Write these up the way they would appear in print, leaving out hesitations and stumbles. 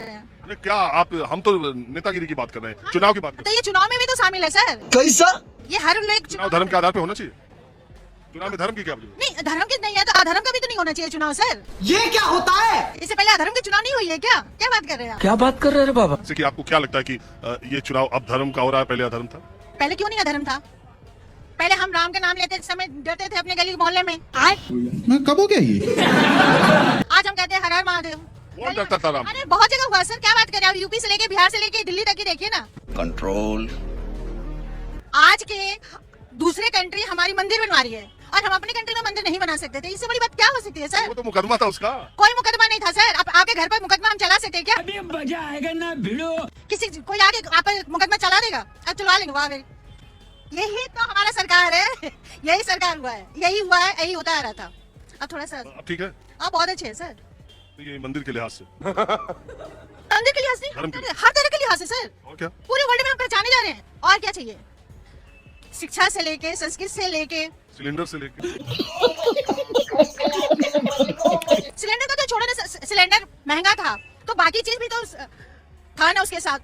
रहे हैं? अरे क्या आप, हम तो नेतागिरी की बात कर रहे हैं, चुनाव की बात कर तो ये चुनाव में भी तो शामिल है सर। कैसा? ये हर लोग चुनाव धर्म के आधार पे होना चाहिए। चुनाव में धर्म की क्या वजह? नहीं, धर्म की नहीं है तो अधर्म का भी तो नहीं होना चाहिए चुनाव सर। ये क्या होता है? इससे पहले अधर्म के चुनाव नहीं हुई है क्या? क्या बात कर रहे हैं आप? क्या बात कर रहे हैं बाबा? जैसे कि आपको क्या लगता है कि ये चुनाव अब धर्म का हो रहा है, पहले अधर्म था? पहले क्यों नहीं अधर्म था? पहले हम राम का नाम लेते समय डरते थे अपने गली मोहल्ले में। मैं कब हो गया ये? आज हम कहते हैं हर हर महादेव। कौन डरता था राम? अरे बहुत जगह हुआ सर, क्या बात कर रहे हैं आप? यूपी से लेके बिहार से लेके दिल्ली तक ही देखिए ना। कंट्रोल। आज के दूसरे कंट्री हमारी मंदिर बनवा रही है और हम अपनी कंट्री में मंदिर नहीं बना सकते थे। इससे बड़ी बात क्या हो सकती है सर? वो तो मुकदमा था उसका। कोई मुकदमा नहीं था सर। अब आपके घर पर मुकदमा हम चला सकते हैं क्या? अभी मजा आएगा ना भिड़ो। किसी कोई आगे आप पर मुकदमा चला देगा? अब चलवा लेंगे वाह फिर। यही तो हमारा सरकार है। यही सरकार हुआ है, यही हुआ है, यही होता आ रहा था। अब थोड़ा सा अब ठीक है, आप बहुत अच्छे हैं सर। तो ये मंदिर के लिहाज से, मंदिर के लिहाज से, धर्म के- हर तरह के लिहाज से सर। और क्या? पूरे वर्ल्ड में हम पहचाने जा रहे हैं। और क्या चाहिए? शिक्षा से लेके, संस्कृत से लेके, सिलेंडर से लेकर सिलेंडर का तो छोड़ो ना। सिलेंडर महंगा था तो बाकी चीज भी तो था ना उसके साथ।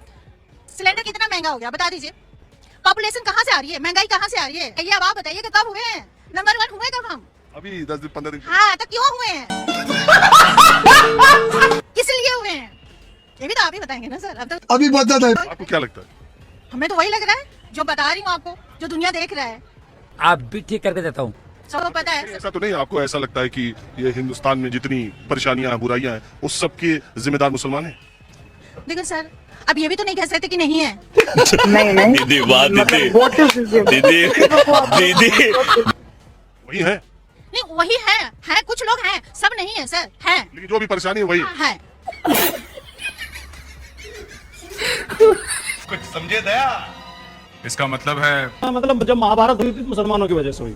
सिलेंडर कितना महंगा हो गया बता दीजिए? पॉपुलेशन कहाँ से आ रही है? महंगाई कहाँ से आ रही है? ये अब आप बताइए कि कब हुए हैं नंबर 1? हुए कब हम? अभी 10 दिन 15 दिन। हाँ, तो क्यों हुए हैं? किस लिए हुए हैं? ये भी तो आप ही बताएंगे ना सर। अब तो अभी बता दे। आपको क्या लगता है? हमें तो वही लग रहा है जो बता रही हूँ आपको, जो दुनिया देख रहा है। आप भी ठीक करके देता हूँ। सबको पता है। ऐसा तो नहीं, आपको ऐसा लगता है कि ये हिंदुस्तान में जितनी परेशानियां हैं, बुराइयां हैं, उस सब के जिम्मेदार मुसलमान हैं? देखो सर, अब ये भी तो नहीं कह सकते कि नहीं है। दीदी वाह दीदी दीदी वही है, नहीं वही है कुछ लोग हैं, सब नहीं है सर, है। लेकिन जो भी परेशानी है वही है। है। कुछ समझे दया। इसका मतलब है, मतलब जब महाभारत हुई थी मुसलमानों की वजह से हुई।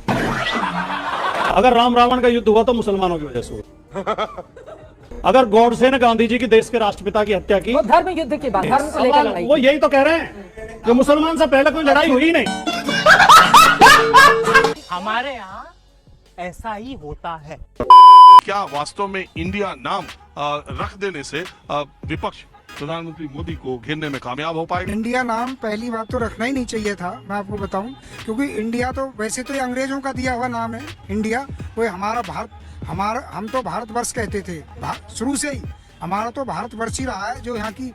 अगर राम रावण का युद्ध हुआ तो मुसलमानों की वजह से हुआ। अगर गॉडसे ने गांधी जी की देश के राष्ट्रपिता की हत्या की, धर्म युद्ध की बात, धर्म को लेकर लड़ाई। वो यही तो कह रहे हैं कि मुसलमान से पहले कोई लड़ाई हुई नहीं। हमारे यहाँ ऐसा ही होता है। क्या वास्तव में इंडिया नाम रख देने से विपक्ष प्रधानमंत्री मोदी को घेरने में कामयाब हो पाएगा? इंडिया नाम पहली बात तो रखना ही नहीं चाहिए था, मैं आपको बताऊं, क्योंकि इंडिया तो वैसे तो ये अंग्रेजों का दिया हुआ नाम है इंडिया। कोई हमारा भारत, हम तो भारतवर्ष कहते थे शुरू से ही। हमारा तो भारतवर्ष ही रहा है। जो यहाँ की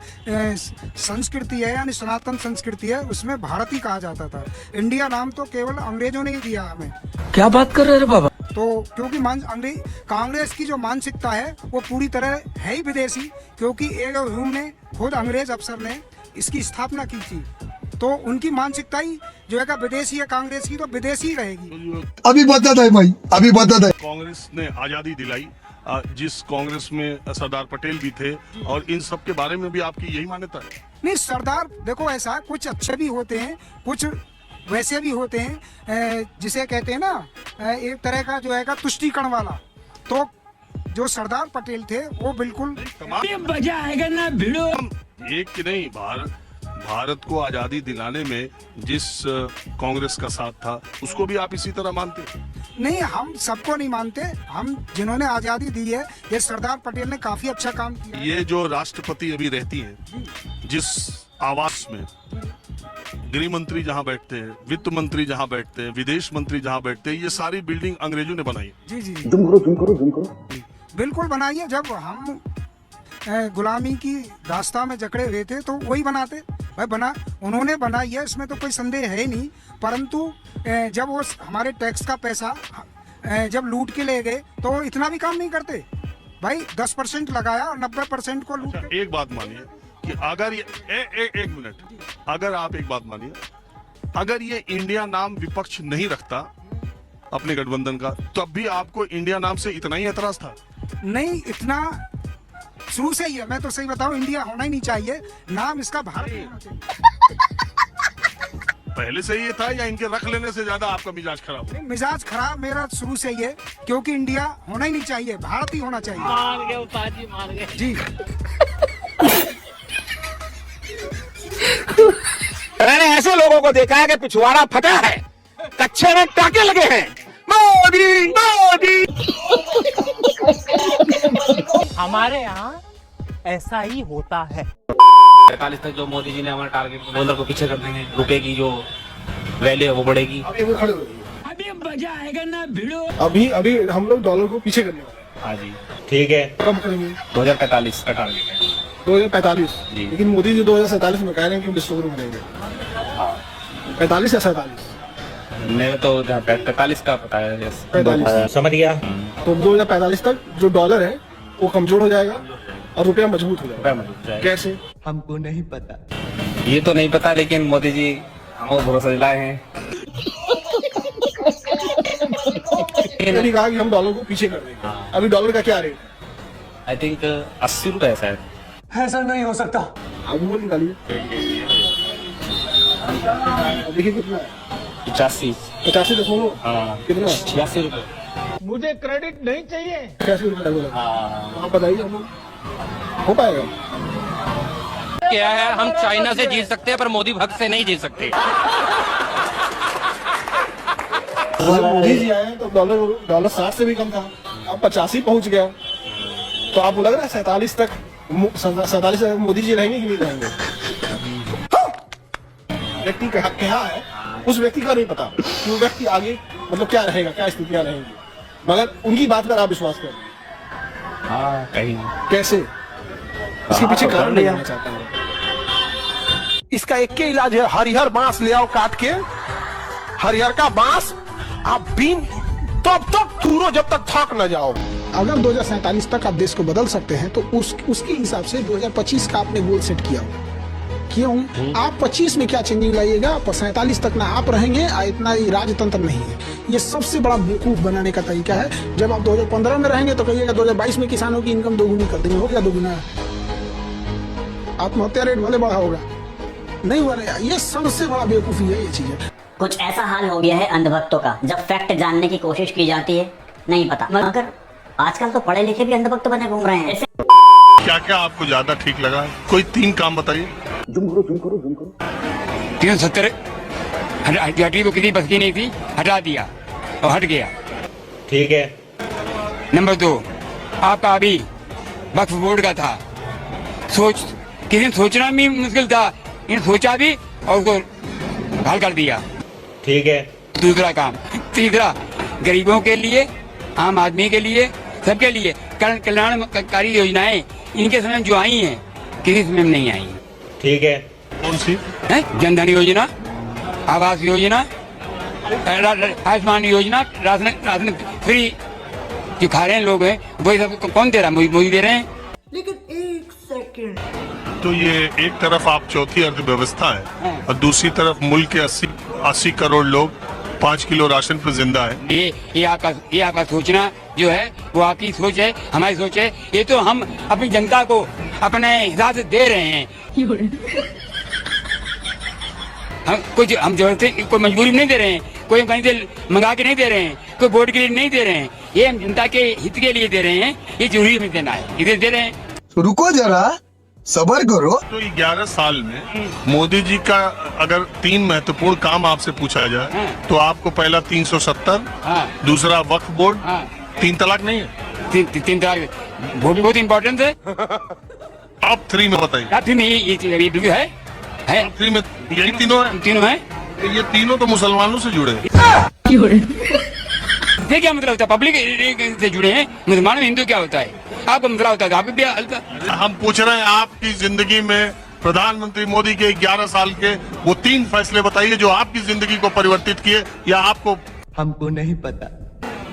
संस्कृति है यानी सनातन संस्कृति है, उसमें भारत ही कहा जाता था। इंडिया नाम तो केवल अंग्रेजों ने ही दिया हमें। क्या बात कर रहे हैं बाबा? तो क्योंकि कांग्रेस की जो मानसिकता है वो पूरी तरह है ही विदेशी, क्योंकि ह्यूम ने खुद अंग्रेज अफसर ने इसकी स्थापना की थी। तो उनकी मानसिकता ही जो है विदेशी है, कांग्रेस की तो विदेशी रहेगी। अभी बता दे भाई, अभी बता दे। कांग्रेस ने आजादी दिलाई, जिस कांग्रेस में सरदार पटेल भी थे, और इन सब के बारे में भी आपकी यही मान्यता है? नहीं, सरदार देखो ऐसा है, कुछ अच्छे भी होते हैं, कुछ वैसे भी होते हैं, जिसे कहते हैं ना एक तरह का जो है तुष्टीकरण वाला। तो जो सरदार पटेल थे वो बिल्कुल मजा आएगा ना भिड़ो। एक की नहीं, भारत को आजादी दिलाने में जिस कांग्रेस का साथ था उसको भी आप इसी तरह मानते? नहीं, हम सबको नहीं मानते। हम जिन्होंने आजादी दी है, ये सरदार पटेल ने काफी अच्छा काम किया। ये जो राष्ट्रपति अभी रहती हैं, जिस आवास में गृह मंत्री जहाँ बैठते हैं, वित्त मंत्री जहाँ बैठते हैं, विदेश मंत्री जहाँ बैठते हैं, ये सारी बिल्डिंग अंग्रेजों ने बनाई है। जी जी तुम करो। बिल्कुल बनाई है। जब हम गुलामी की दास्तां में जकड़े हुए थे तो वही बनाते भाई, उन्होंने बनाई है, इसमें तो कोई संदेह है नहीं। परंतु जब वो हमारे टैक्स का पैसा जब लूट के ले गए तो इतना भी काम नहीं करते भाई। 10% लगाया और 90% को लूट के। एक बात मानिए कि अगर ये एक मिनट, अगर आप एक बात मानिए, अगर ये इंडिया नाम विपक्ष नहीं रखता अपने गठबंधन का, तब भी आपको इंडिया नाम से इतना ही एतराज था? नहीं, इतना शुरू से ही है। मैं तो सही बताऊं, इंडिया होना ही नहीं चाहिए, नाम इसका भारत होना चाहिए। पहले से ही ये था या इनके रख लेने से ज्यादा आपका मिजाज खराब? मिजाज खराब मेरा शुरू से ही है, क्योंकि इंडिया होना ही नहीं चाहिए, भारत ही होना चाहिए। मार गए उपाजी, मार गए जी। मैंने ऐसे लोगों को देखा है कि पिछवाड़ा फटा है, कच्चे में टाके लगे हैं। मोदी मोदी। हमारे यहाँ ऐसा ही होता है। 45 तक जो मोदी जी ने हमारा टारगेट डॉलर को पीछे कर देंगे, रुपए की जो वैल्यू है वो बढ़ेगी। अभी मजा आएगा ना भिड़ो। अभी हम लोग डॉलर को पीछे करने वाले हैं। हाँ जी ठीक है, कब करेंगे? 2045 का टारगेट है। 2045। जी। लेकिन मोदी जी 2047 में कह रहे हैं कि डिस्कवर करेंगे। 45 या 47? मेरे तो 45 का पता है। 45। समझ गया। तो 2045 तक जो डॉलर है वो कमजोर हो जाएगा और रुपया मजबूत हो जाएगा। कैसे? हमको नहीं पता। ये तो नहीं पता, लेकिन मोदी जी हमको भरोसा दिलाए हैं। मैंने कहा कि हम डॉलर को पीछे कर देंगे। अभी डॉलर का क्या रेट? आई थिंक 80 रुपए है शायद। ऐसा नहीं हो सकता। आप वो निकालिए। देखिए कितना है? 85। 85.0 कितना? 86 रुपए। मुझे क्रेडिट नहीं चाहिए। 86 रुपये बोला। आप बताइए हम हो पाएगा? क्या है, हम चाइना से जीत सकते हैं पर मोदी भक्त से नहीं जीत सकते। मोदी जी आए तो डॉलर 60 से भी कम था, अब 85 पहुंच गया। तो आपको लग रहा है 47 तक मोदी जी रहेंगे कि नहीं रहेंगे? व्यक्ति क्या है उस व्यक्ति का नहीं पता कि वो व्यक्ति आगे मतलब क्या रहेगा, क्या स्थितियां रहेंगी, मगर उनकी बात पर आप विश्वास करें। हाँ कहीं कैसे? इसके पीछे कारण नहीं जानना चाहता हूँ। इसका एक के इलाज है, हरिहर बांस ले आओ काट के, हरिहर का बांस आप बीन तब तक तूरो जब तक थक न जाओ। अगर 2047 तक आप देश को बदल सकते हैं तो उसके हिसाब से 2025 का आपने गोल सेट किया। क्यों? आप 25 में क्या चेंजिंग लाइएगा, 47 तक ना आप रहेंगे, इतना ही राजतंत्र नहीं है। ये सबसे बड़ा बेवकूफ बनाने का तरीका है। जब आप 2015 में रहेंगे तो कहिएगा 2022 में किसानों की इनकम दोगुनी कर देंगे। हो गया दोगुना? आत्महत्या रेट भले बढ़ा होगा, नहीं बढ़ेगा। ये सबसे बड़ा बेवकूफी है ये चीजें। कुछ ऐसा हाल हो गया है अंधभक्तों का, जब फैक्ट जानने की कोशिश की जाती है नहीं पता। मगर आजकल तो पढ़े लिखे भी अंधभक्त बने घूम रहे हैं। क्या क्या आपको ज्यादा ठीक लगा? कोई 3 काम बताइए। जूम करो। 370 हटी को किसी बस की नहीं थी, हटा दिया और हट गया। ठीक है। नंबर 2, आपका अभी वक्फ बोर्ड का था, किसी ने सोचना भी मुश्किल था, इन्हें सोचा भी और उसको हल कर दिया। ठीक है। दूसरा काम। तीसरा, गरीबों के लिए, आम आदमी के लिए, सबके लिए कल्याणकारी योजनाएं इनके समय जो आई हैं किसी समय में नहीं आई। ठीक है। कौन सी? जनधन योजना, आवास योजना, आयुष्मान योजना, राशन फ्री जो खा रहे हैं लोग हैं, वही सब कौन दे रहा है? मोदी दे रहे हैं। लेकिन एक सेकंड, तो ये एक तरफ आप चौथी अर्थव्यवस्था है और दूसरी तरफ मुल्क के 80 करोड़ लोग 5 किलो राशन पर जिंदा है। ये आपका सोचना जो है वो आपकी सोच है, हमारी सोच है। ये तो हम अपनी जनता को अपने हिसाब से दे रहे हैं। हम जरूरत है, कोई मजबूरी नहीं दे रहे हैं, कोई कहीं से मंगा के नहीं दे रहे हैं, कोई वोट के लिए नहीं दे रहे हैं। ये हम जनता के हित के लिए दे रहे हैं, ये जरूरी हमें देना है, इधर दे रहे हैं। रुको जरा, सबर करो। तो 11 साल में मोदी जी का अगर 3 महत्वपूर्ण काम आपसे पूछा जाए तो आपको पहला 370, दूसरा वक्फ बोर्ड, 3 तलाक नहीं है? 3 तलाक वो भी बहुत इम्पोर्टेंट है। आप 3 में बताइए। आप 3 में ये है 3 में यही तीनों है। ये तीनों तो मुसलमानों से जुड़े हैं। ये क्या मतलब होता है? पब्लिक से जुड़े हैं। मुसलमान में हिंदू क्या होता है? आपको मतलब होता है आप भी हम पूछ रहे हैं आपकी जिंदगी में प्रधानमंत्री मोदी के 11 साल के वो 3 फैसले बताइए जो आपकी जिंदगी को परिवर्तित किए या आपको। हमको नहीं पता।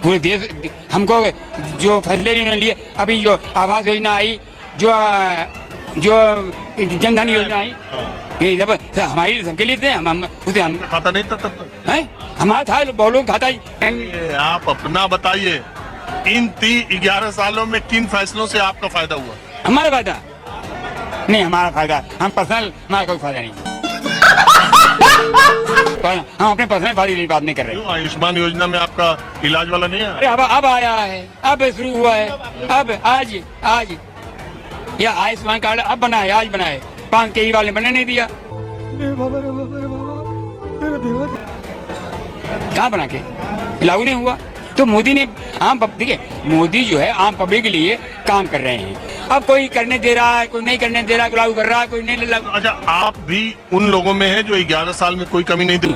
पूरे देश हमको जो फैसले इन्होंने लिए, अभी जो आवास योजना आई, जो जनधन योजना आई, ये जब हमारी सबके लिए थे। हम उसे हम खाता नहीं था तब तक है, हमारा था, बहुत लोग खाता है। आप अपना बताइए, इन 11 सालों में किन फैसलों से आपका फायदा हुआ? हमारा फायदा नहीं, हमारा फायदा हम पर्सनल, हमारा कोई फायदा नहीं। हम अपने पर्सनल फायदे की बात नहीं कर रहे। आयुष्मान योजना में आपका इलाज वाला नहीं है? अरे अब आया है, अब शुरू हुआ है, अब आज या आयुष्मान कार्ड अब बना है, आज बना है। 5 के वाले बनने नहीं दिया। कहाँ बना के लागू नहीं हुआ? तो मोदी ने देखिए, मोदी जो है आम पब्लिक के लिए काम कर रहे हैं। अब कोई करने दे रहा है, कोई नहीं करने दे रहा, लागू कर रहा है, कोई नहीं लागू। अच्छा, आप भी उन लोगों में हैं जो 11 साल में कोई कमी नहीं दी?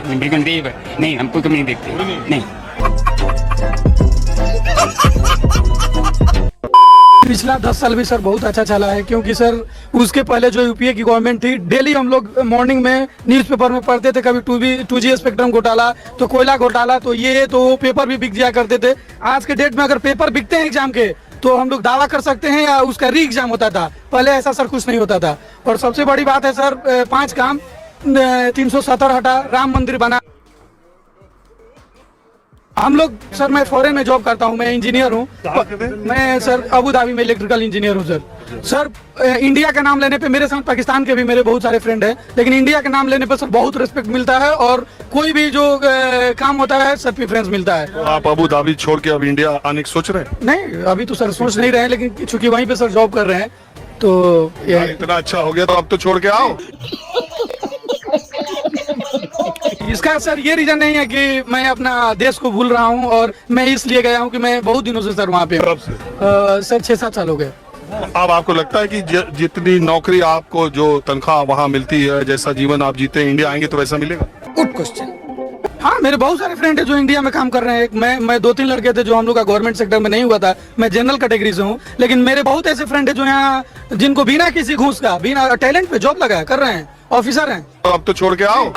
नहीं, हम कोई कमी नहीं देखते, नहीं। पिछला 10 साल भी सर बहुत अच्छा चला है, क्योंकि सर उसके पहले जो यूपीए की गवर्नमेंट थी, डेली हम लोग मॉर्निंग में न्यूज़पेपर में पढ़ते थे, कभी 2G स्पेक्ट्रम घोटाला, तो कोयला घोटाला, तो ये तो पेपर भी बिक जाया करते थे। आज के डेट में अगर पेपर बिकते हैं एग्जाम के, तो हम लोग दावा कर सकते हैं या उसका री एग्जाम होता था। पहले ऐसा सर कुछ नहीं होता था। और सबसे बड़ी बात है सर, 5 काम 370 हटा, राम मंदिर बना। हम लोग सर, मैं फॉरेन में जॉब करता हूँ, मैं इंजीनियर हूँ। मैं सर अबू धाबी में इलेक्ट्रिकल इंजीनियर हूँ सर। सर इंडिया का नाम लेने पे, मेरे साथ पाकिस्तान के भी मेरे बहुत सारे फ्रेंड हैं, लेकिन इंडिया का नाम लेने पे सर बहुत रिस्पेक्ट मिलता है, और कोई भी जो काम होता है सर प्रेफरेंस मिलता है। तो आप अबू धाबी छोड़ के अब इंडिया आने की सोच रहे हैं? नहीं, अभी तो सर सोच नहीं रहे हैं, लेकिन चूंकि वहीं पे सर जॉब कर रहे हैं, तो इतना अच्छा हो गया तो अब तो छोड़ के आओ। इसका सर ये रीजन नहीं है कि मैं अपना देश को भूल रहा हूँ, और मैं इसलिए गया हूँ कि मैं बहुत दिनों से सर वहाँ पे हूँ। सर 6-7 साल हो गए। अब आपको लगता है कि जितनी नौकरी आपको, जो तनख्वाह वहाँ मिलती है, जैसा जीवन आप जीते हैं, इंडिया आएंगे तो वैसा मिलेगा? Good question. हाँ, मेरे बहुत सारे फ्रेंड है जो इंडिया में काम कर रहे हैं। मैं 2-3 लड़के थे जो हम लोग का गवर्नमेंट सेक्टर में नहीं हुआ था, मैं जनरल कैटेगरी से हूँ, लेकिन मेरे बहुत ऐसे फ्रेंड है जो यहाँ, जिनको बिना किसी घूस का, बिना टैलेंट पे जॉब लगा कर रहे हैं, ऑफिसर हैं। तो अब तो छोड़ के आओ।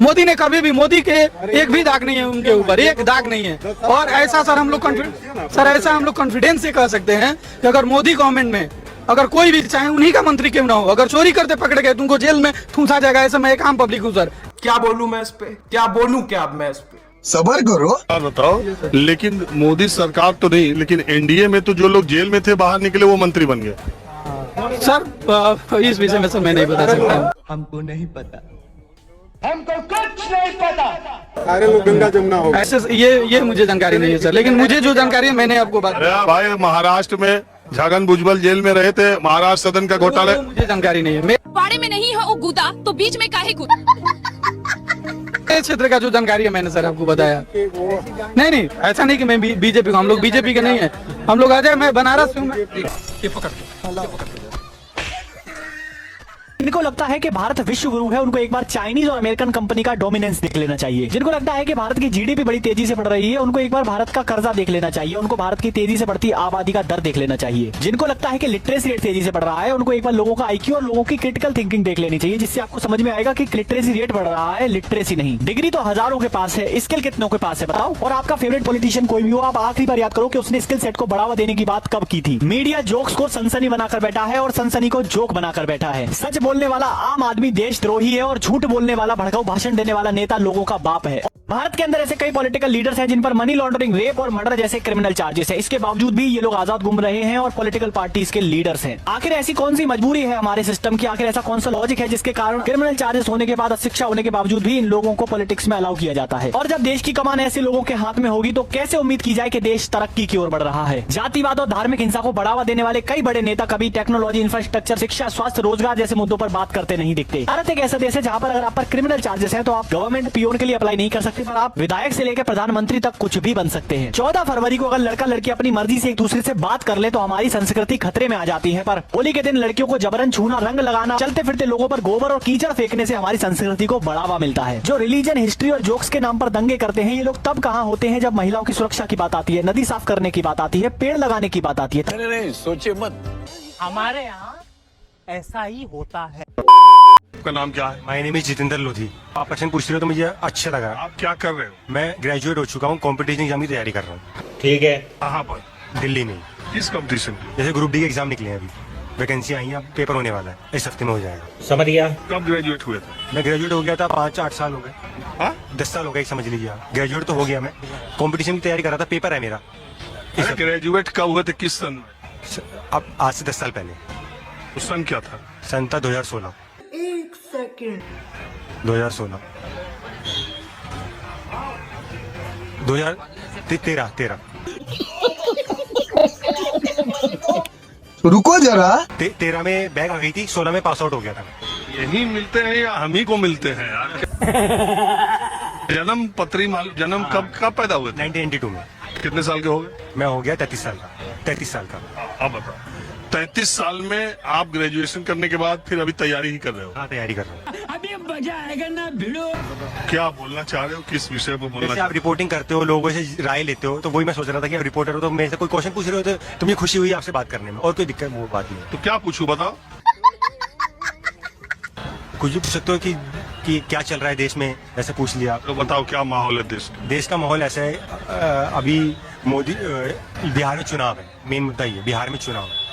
मोदी ने कभी भी, मोदी के एक भी दाग नहीं है उनके ऊपर, एक दाग नहीं है। और ऐसा सर हम लोग कॉन्फिडेंस से कह सकते हैं कि अगर मोदी गवर्नमेंट में अगर कोई भी, चाहे उन्हीं का मंत्री क्यों ना हो, अगर चोरी करते पकड़े गए, तुमको जेल में ठूंसा जाएगा। ऐसा मैं एक आम पब्लिक हूँ सर। क्या बोलूं मैं इस पे, क्या बोलूं क्या मैं इस पे? सबर करो। बताओ, लेकिन मोदी सरकार तो नहीं, लेकिन एनडीए में तो जो लोग जेल में थे बाहर निकले वो मंत्री बन गए। सर इस विषय में सर मैं नहीं बता सकता। हमको नहीं पता। सारे लोग गंगा जमुना हो ऐसे, ये मुझे जानकारी नहीं है सर, लेकिन मुझे जो जानकारी है मैंने आपको बात। भाई, महाराष्ट्र में छगन भुजबल जेल में रहे थे, महाराष्ट्र सदन का घोटाला। मुझे जानकारी नहीं है। बाड़े में नहीं हो गुदा तो बीच में काहे कूदा? क्षेत्र का जो जानकारी है मैंने सर आपको बताया। नहीं, ऐसा नहीं कि मैं बीजेपी, हम लोग बीजेपी के नहीं है, हम लोग आ जाए, मैं बनारस हूँ। जिनको लगता है कि भारत विश्व गुरु है, उनको एक बार चाइनीज और अमेरिकन कंपनी का डोमिनेंस देख लेना चाहिए। जिनको लगता है कि भारत की जीडीपी बड़ी तेजी से बढ़ रही है, उनको एक बार भारत का कर्जा देख लेना चाहिए। उनको भारत की तेजी से बढ़ती आबादी का दर देख लेना चाहिए। जिनको लगता है कि लिटरेसी रेट तेजी से बढ़ रहा है, उनको एक बार लोगों का आईक्यू और लोगों की क्रिटिकल थिंकिंग देख लेनी चाहिए, जिससे आपको समझ में आएगा कि लिटरेसी रेट बढ़ रहा है, लिटरेसी नहीं। डिग्री तो हजारों के पास है, स्किल कितनों के पास है बताओ? और आपका फेवरेट पॉलिटिशियन कोई भी हो, आप आखिरी बार याद करो कि उसने स्किल सेट को बढ़ावा देने की बात कब की थी। मीडिया जोक्स को सनसनी बनाकर बैठा है और सनसनी को जोक बनाकर बैठा है। सच बोलने वाला आम आदमी देशद्रोही है और झूठ बोलने वाला, भड़काऊ भाषण देने वाला नेता लोगों का बाप है। भारत के अंदर ऐसे कई पॉलिटिकल लीडर्स हैं जिन पर मनी लॉन्ड्रिंग, रेप और मर्डर जैसे क्रिमिनल चार्जेस है। इसके बावजूद भी ये लोग आजाद घूम रहे हैं और पॉलिटिकल पार्टीज के लीडर्स हैं। आखिर ऐसी कौन सी मजबूरी है हमारे सिस्टम की, आखिर ऐसा कौन सा लॉजिक है जिसके कारण क्रिमिनल चार्जेस होने के बाद, शिक्षा होने के बावजूद भी इन लोगों को पॉलिटिक्स में अलाउ किया जाता है? और जब देश की कमान ऐसे लोगों के हाथ में होगी तो कैसे उम्मीद की जाए कि देश तरक्की की ओर बढ़ रहा है? जातिवाद और धार्मिक हिंसा को बढ़ावा देने वाले कई बड़े नेता कभी टेक्नोलॉजी, इंफ्रास्ट्रक्चर, शिक्षा, स्वास्थ्य, रोजगार जैसे मुद्दों पर बात करते नहीं दिखते। भारत एक ऐसा देश है जहाँ पर अगर आप पर क्रिमिनल चार्जेस हैं तो आप गवर्नमेंट पीओन के लिए अप्लाई नहीं कर सकते, पर आप विधायक से लेकर प्रधानमंत्री तक कुछ भी बन सकते हैं। 14 फरवरी को अगर लड़का लड़की अपनी मर्जी से एक दूसरे से बात कर ले तो हमारी संस्कृति खतरे में आ जाती है, पर होली के दिन लड़कियों को जबरन छूना, रंग लगाना, चलते फिरते लोगों पर गोबर और कीचड़ फेंकने से हमारी संस्कृति को बढ़ावा मिलता है। जो रिलीजन, हिस्ट्री और जोक्स के नाम पर दंगे करते हैं, ये लोग तब कहाँ होते हैं जब महिलाओं की सुरक्षा की बात आती है, नदी साफ करने की बात आती है, पेड़ लगाने की बात आती है। नहीं, सोचे मत। हमारे यहाँ ऐसा ही होता है। आपका नाम क्या है? My name is Jitendra Lodhi. आप क्वेश्चन पूछ रहे हो तो मुझे अच्छा लगा। आप क्या कर रहे हो? मैं ग्रेजुएट हो चुका हूँ, कॉम्पिटिशन एग्जाम की तैयारी कर रहा हूँ। ठीक है। कहाँ पर? दिल्ली में। किस कंपटीशन? जैसे ग्रुप डी के एग्जाम निकले हैं, अभी वैकेंसी आई है, पेपर होने वाला है, इस हफ्ते में हो जाएगा। समझ गया। कब ग्रेजुएट हुए थे? मैं ग्रेजुएट हो गया था 5-8 साल हो गए। 10 साल हो गए समझ लीजिए। ग्रेजुएट तो हो गया, मैं कॉम्पिटिशन की तैयारी कर रहा था, पेपर है मेरा। ग्रेजुएट कब हुए थे, किस सन में? अब आज से 10 साल पहले। उस सन क्या था? सन था 2016। 1 सेकंड। 2016 2013 रुको जरा। 13 में बैग आ गई थी, 16 में पास आउट हो गया था। यही मिलते हैं या हम ही को मिलते हैं यार? जन्म पत्री जन्म कब पैदा हुए थे? 1992 में। कितने साल के हो गए? मैं हो गया 33 साल का। 33 साल का। अब बताओ, 33 साल में आप ग्रेजुएशन करने के बाद फिर अभी तैयारी ही कर रहे हो? हाँ, तैयारी कर रहा हूँ। अभी मजा आएगा ना भिड़ो। क्या बोलना चाह रहे हो, किस विषय पर बोलना? जैसे आप रिपोर्टिंग करते हो, लोगों से राय लेते हो, तो वही मैं सोच रहा था कि आप रिपोर्टर हो तो मेरे से कोई क्वेश्चन पूछ रहे हो तो तुम्हें खुशी हुई आपसे बात करने में, और कोई दिक्कत वो बात नहीं है। तो क्या पूछूं, बताओ। कुछ भी पूछ सकते हो कि क्या चल रहा है देश में, ऐसे पूछ लिया। तो बताओ क्या माहौल है देश का? देश का माहौल ऐसा है, अभी मोदी बिहार में चुनाव है, मेन मुद्दा ये बिहार में चुनाव है।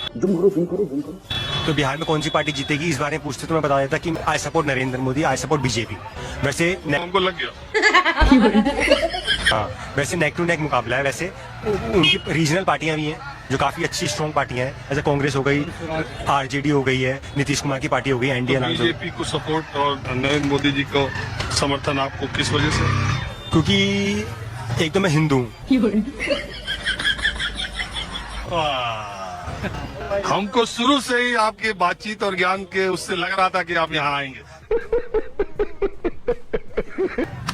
तो बिहार में कौन सी पार्टी जीतेगी इस बारे में पूछते तो मैं बता देता कि I support Narendra Modi, I support BJP. वैसे हमको लग गया। हाँ, वैसे नेक टू नेक मुकाबला है। वैसे उनकी रीजनल पार्टियां भी हैं जो काफी अच्छी स्ट्रॉन्ग पार्टियां हैं, जैसे कांग्रेस हो गई, आरजेडी हो गई है, नीतीश कुमार की पार्टी हो गई, एनडीए। बीजेपी को सपोर्ट और नरेंद्र मोदी जी को समर्थन आपको किस वजह से? क्योंकि एक तो मैं हिंदू हूँ। हमको शुरू से ही आपकी बातचीत और ज्ञान के उससे लग रहा था कि आप यहाँ आएंगे।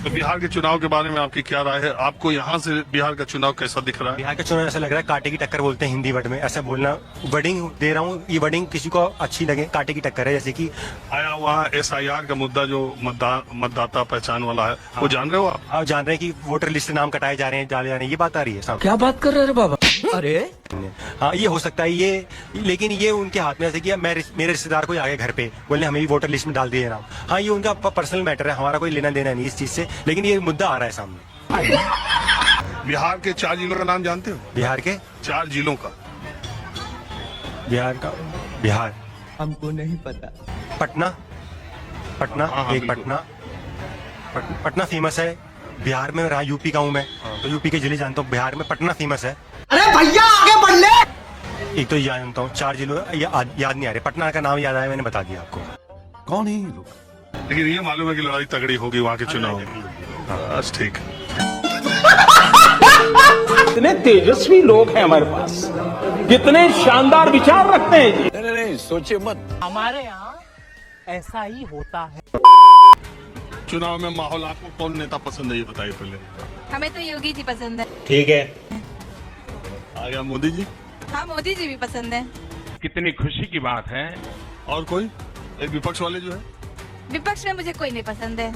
तो बिहार के चुनाव के बारे में आपकी क्या राय है? आपको यहाँ से बिहार का चुनाव कैसा दिख रहा है? बिहार का चुनाव ऐसा लग रहा है कांटे की टक्कर बोलते हैं हिंदी वर्ड में, ऐसा बोलना वर्डिंग दे रहा हूँ। ये वर्डिंग किसी को अच्छी लगे, कांटे की टक्कर है। जैसे कि आया हुआ SIR का मुद्दा जो मतदाता पहचान वाला है, वो जान रहे हो आप? आप जान रहे हैं कि वोटर लिस्ट से नाम कटाए जा रहे हैं, डाले जा रहे हैं, ये बात आ रही है साहब? क्या बात कर रहे हैं बाबा? अरे हाँ, ये हो सकता है ये, लेकिन ये उनके हाथ में, जैसे कि मेरे रिश्तेदार को आगे घर पे बोलने हमें भी वोटर लिस्ट में डाल दिए नाम। हाँ, ये उनका पर्सनल मैटर है, हमारा कोई लेना देना नहीं इस चीज से, लेकिन ये मुद्दा आ रहा है सामने। बिहार के 4 जिलों का नाम जानते हो? बिहार के 4 जिलों का? बिहार हमको नहीं पता। पटना, हाँ, एक पटना फेमस है बिहार में। रहा यूपी का हूँ मैं, तो यूपी के जिले जानता हूँ। बिहार में पटना फेमस है। अरे भैया आगे बढ़ ले। एक तो जानता हूँ, 4 जिलों याद नहीं आ रहे। पटना का नाम याद आया, मैंने बता दिया आपको। कौन है ये लोग? लेकिन ये मालूम है कि लड़ाई तगड़ी होगी वहाँ के चुनाव में। बस ठीक। कितने तेजस्वी लोग हैं हमारे पास, कितने शानदार विचार रखते हैं जी। नहीं सोचे मत। हमारे यहाँ ऐसा ही होता है। चुनाव में माहौल आपको कौन नेता पसंद है ये बताइए पहले। हमें तो योगी जी पसंद है। ठीक है। आ गया मोदी जी। हाँ, मोदी जी भी पसंद है। कितनी खुशी की बात है। और कोई एक विपक्ष वाले जो है? विपक्ष में मुझे कोई नहीं पसंद है।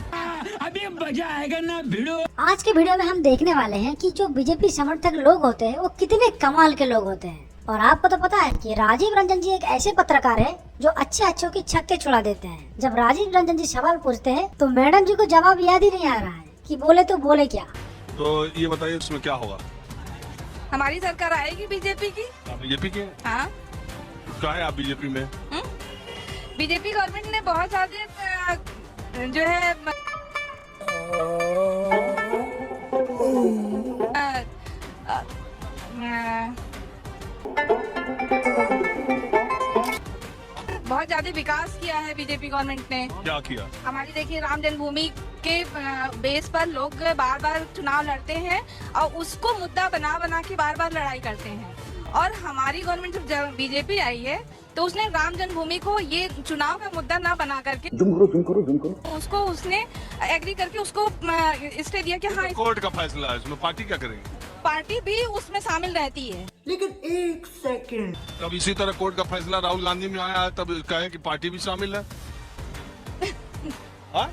अभी मजा आएगा ना भिड़ो। आज के वीडियो में हम देखने वाले हैं कि जो बीजेपी समर्थक लोग होते हैं वो कितने कमाल के लोग होते हैं। और आपको तो पता है कि राजीव रंजन जी एक ऐसे पत्रकार है जो अच्छे के छक्के छुड़ा देते हैं। जब राजीव रंजन जी सवाल पूछते हैं तो मैडम जी को जवाब याद ही नहीं आ रहा है कि बोले तो बोले क्या। तो ये बताइए उसमें क्या होगा? हमारी सरकार आएगी बीजेपी की। आप बीजेपी के? हाँ। क्या है आप बीजेपी में? बीजेपी गवर्नमेंट ने बहुत सारे जो है बहुत ज्यादा विकास किया है बीजेपी गवर्नमेंट ने। क्या किया? हमारी देखिए राम जन्मभूमि के बेस पर लोग बार बार चुनाव लड़ते हैं और उसको मुद्दा बना के बार बार लड़ाई करते हैं। और हमारी गवर्नमेंट जब बीजेपी आई है तो उसने राम जन्मभूमि को ये चुनाव का मुद्दा ना बना करके उसको उसने एग्री करके उसको स्टे दिया कि हाँ कोर्ट का फैसला है, इसमें पार्टी क्या करेगी? पार्टी भी उसमें शामिल रहती है। लेकिन एक सेकंड, तब इसी तरह कोर्ट का फैसला राहुल गांधी में आया है, तब कहे कि पार्टी भी शामिल है। हाँ?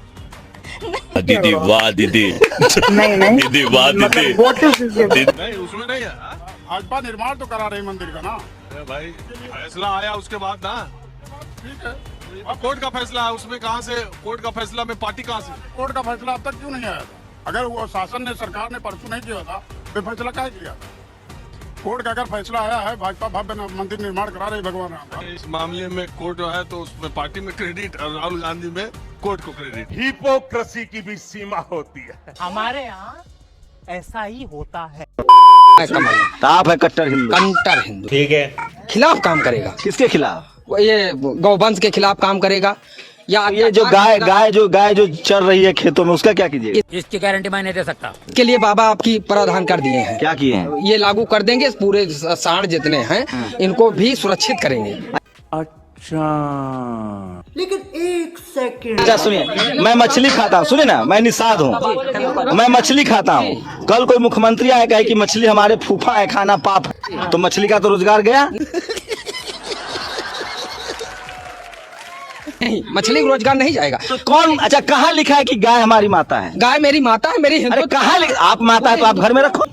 दीदी वाह दीदी। नहीं दीदी वाह दीदी। नहीं उसमें नहीं है। भाजपा निर्माण तो करा रही मंदिर का ना। अरे भाई फैसला आया उसके बाद ना। ठीक है, अब कोर्ट का फैसला है, उसमें कहाँ से कोर्ट का फैसला में पार्टी कहाँ से? कोर्ट का फैसला अब तक क्यों नहीं आया? अगर वो शासन ने, सरकार ने परसों नहीं किया था तो फैसला क्या किया? कोर्ट का अगर फैसला आया है, भाजपा भव्य मंदिर निर्माण करा रही भगवान राम का। इस मामले में कोर्ट है तो उसमें पार्टी में क्रेडिट और राहुल गांधी में कोर्ट को क्रेडिट। हिपोक्रेसी की भी सीमा होती है। हमारे यहाँ ऐसा ही होता है। आप है कट्टर हिंदू। ठीक है। खिलाफ काम करेगा। किसके खिलाफ? ये गौवंश के खिलाफ काम करेगा। या ये जो गाय जो चल रही है खेतों में, उसका क्या कीजिए? इसकी गारंटी मैं नहीं दे सकता। के लिए बाबा आपकी प्रावधान कर दिए हैं। क्या किए हैं? ये लागू कर देंगे, पूरे सांड जितने हैं इनको भी सुरक्षित करेंगे। अच्छा, लेकिन एक अच्छा सुनिए, मैं मछली खाता हूँ, सुनिए ना, मैं निषाद हूँ, मैं मछली खाता हूँ। कल कोई मुख्यमंत्री आए कहे कि मछली हमारे फूफा है, खाना पाप है, तो मछली का तो रोजगार गया। नहीं, मछली को रोजगार नहीं जाएगा। तो कौन, अच्छा कहाँ लिखा है कि गाय हमारी माता है? गाय मेरी माता है, मेरी हिंदू। अरे कहाँ आप माता है तो आप घर में रखो,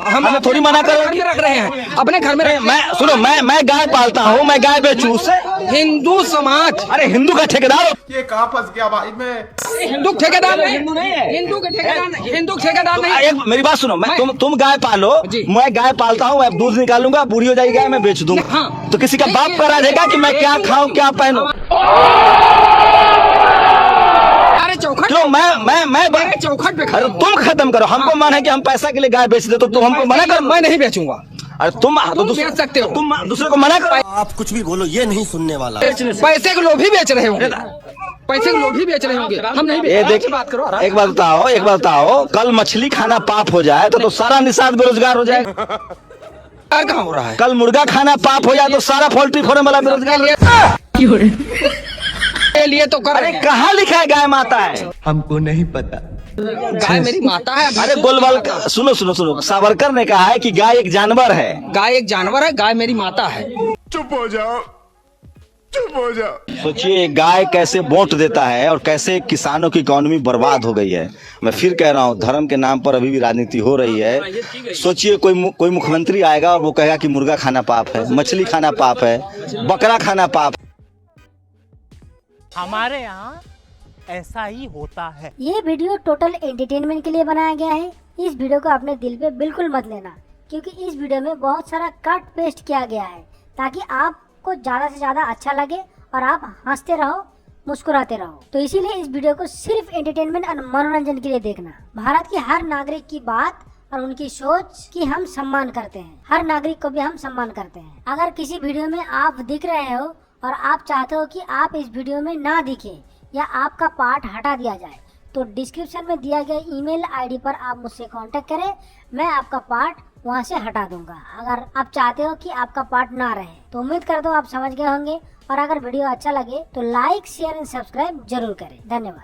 हमें थोड़ी मना करो कि रख रहे हैं अपने घर में। मैं सुनो, मैं गाय पालता हूँ, मैं गाय बेचूं उससे। हिंदू समाज, अरे हिंदू का ठेकेदार, ये कहाँ फंस गया भाई मैं? हिंदू ठेकेदार नहीं, हिंदू नहीं है, हिंदू के ठेकेदार नहीं, हिंदू ठेकेदार नहीं। एक मेरी बात सुनो, मैं तुम गाय पालो, मैं गाय पालता हूँ, मैं दूध निकालूंगा, बूढ़ी हो जाएगी गाय, मैं बेच दूंगा। हाँ। तो किसी का बाप पर आ जाएगा कि मैं क्या खाऊं क्या पहनूं? अरे चौखट क्यों? मैं चौखट पे अरे तुम खत्म करो, हमको मन है कि हम पैसा के लिए गाय बेच दे, तो तुम हमको मना करो। मैं नहीं बेचूंगा। अरे तुम बेच सकते हो, तुम दूसरे को मना करो। आप कुछ भी बोलो, ये नहीं सुनने वाला। पैसे के लोभी बेच रहे होंगे, पैसे के लोभी बेच रहे होंगे, हम नहीं ये देख, बात करो। एक बात बताओ, कल मछली खाना पाप हो जाए तो सारा निषाद बेरोजगार हो जाएगा। कहाँ हो रहा है? कल मुर्गा खाना पाप हो जाए तो सारा पोल्ट्री फार्म वाला बेरोजगार के लिए तो कर। अरे कहाँ लिखा है गाय माता है? हमको नहीं पता। गाय मेरी माता है। अरे गोलवाल, सुनो, सावरकर ने कहा है कि गाय एक जानवर है। गाय एक जानवर है, गाय मेरी माता है। चुप हो जाओ, चुप हो जाओ। सोचिए गाय कैसे वोट देता है और कैसे किसानों की इकोनॉमी बर्बाद हो गई है। मैं फिर कह रहा हूँ, धर्म के नाम पर अभी भी राजनीति हो रही है। सोचिए कोई मुख्यमंत्री आएगा और वो कहेगा कि मुर्गा खाना पाप है, मछली खाना पाप है, बकरा खाना पाप। हमारे यहाँ ऐसा ही होता है। ये वीडियो टोटल एंटरटेनमेंट के लिए बनाया गया है। इस वीडियो को अपने दिल पे बिल्कुल मत लेना, क्योंकि इस वीडियो में बहुत सारा कट पेस्ट किया गया है ताकि आपको ज़्यादा से ज़्यादा अच्छा लगे और आप हंसते रहो, मुस्कुराते रहो। तो इसीलिए इस वीडियो को सिर्फ एंटरटेनमेंट और मनोरंजन के लिए देखना। भारत के हर नागरिक की बात और उनकी सोच की हम सम्मान करते हैं, हर नागरिक को भी हम सम्मान करते हैं। अगर किसी वीडियो में आप दिख रहे हो और आप चाहते हो कि आप इस वीडियो में ना दिखे या आपका पार्ट हटा दिया जाए, तो डिस्क्रिप्शन में दिया गया ईमेल आईडी पर आप मुझसे कांटेक्ट करें, मैं आपका पार्ट वहां से हटा दूंगा। अगर आप चाहते हो कि आपका पार्ट ना रहे, तो उम्मीद करता हूँ आप समझ गए होंगे। और अगर वीडियो अच्छा लगे तो लाइक, शेयर एंड सब्सक्राइब जरूर करें। धन्यवाद।